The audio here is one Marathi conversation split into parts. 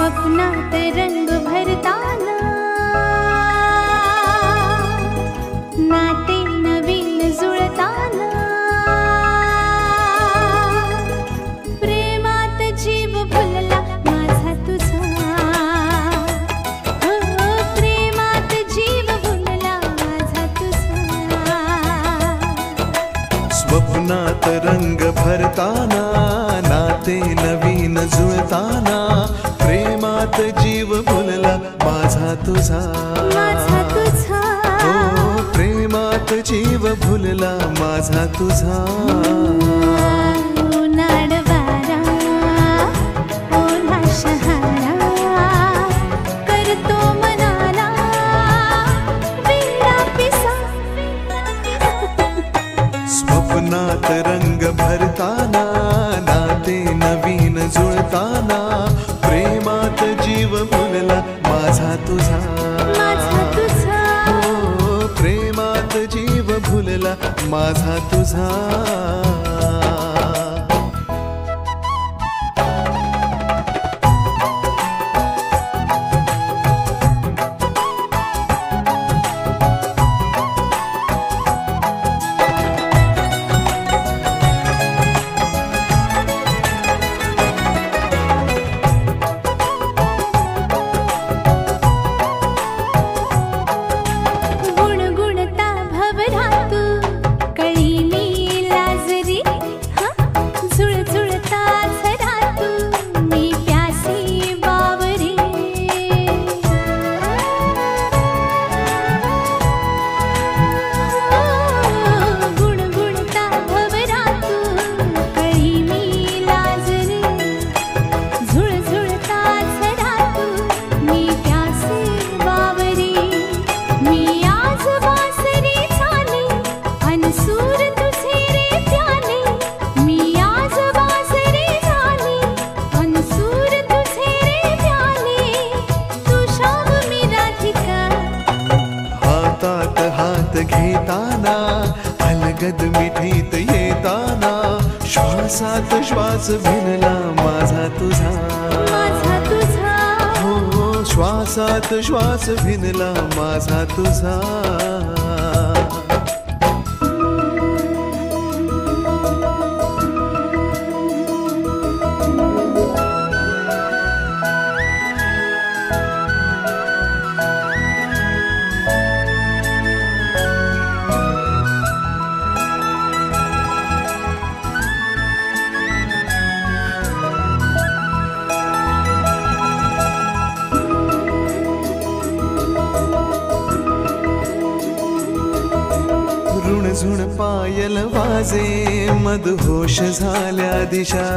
स्वप्नात रंग भरताना नाते नवीन जुळताना प्रेमात जीव भुलला माझा तुझा हो प्रेमात जीव भुलला माझा तुझा स्वप्नात रंग भरताना नाते नवीन जुळताना प्रेमात जीव भुलला माझा तुझा हो प्रेमात जीव भुलला माझा तुझा नाडवारा ओला शहारा करतो मनाला वेडा पिसा स्वप्नात रंग भरताना नाते नवीन जुळताना प्रेमात जीव भुलला माझा तुझा हो प्रेमात जीव भुलला माझा तुझा हात घेताना अलगद मिठीत येताना श्वासात श्वास भिनला माझा तुझा हो श्वासात श्वास भिनला माझा तुझा रुणझुण पायल वाजे मदहोश झाल्या दिशा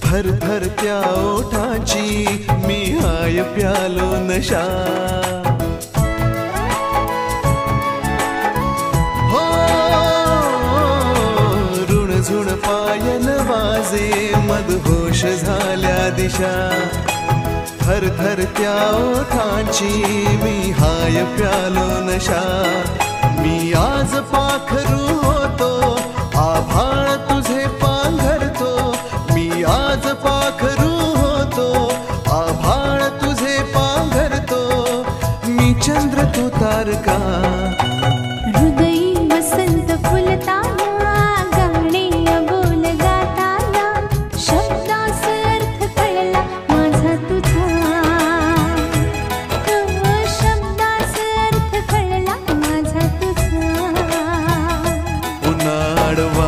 थरथरत्या ओठाची मी हाय प्यालो नशा हो रुणझुण पायल वाजे मदहोश झाल्या दिशा थरथरत्या ओठाची मी हाय प्यालो नशा मी आज पाखरू होतो आभाळ तुझे पांघरतो मी आज पाखरू होतो आभाळ तुझे पांघरतो मी चंद्र तो तारका हृदयी वसंत फुलताना गाणे अबोल गाताना शब्दाचा अर्थ कळला माझा तुझा शब्दाचा अर्थ कळला माझा तुझा उन्हाळवा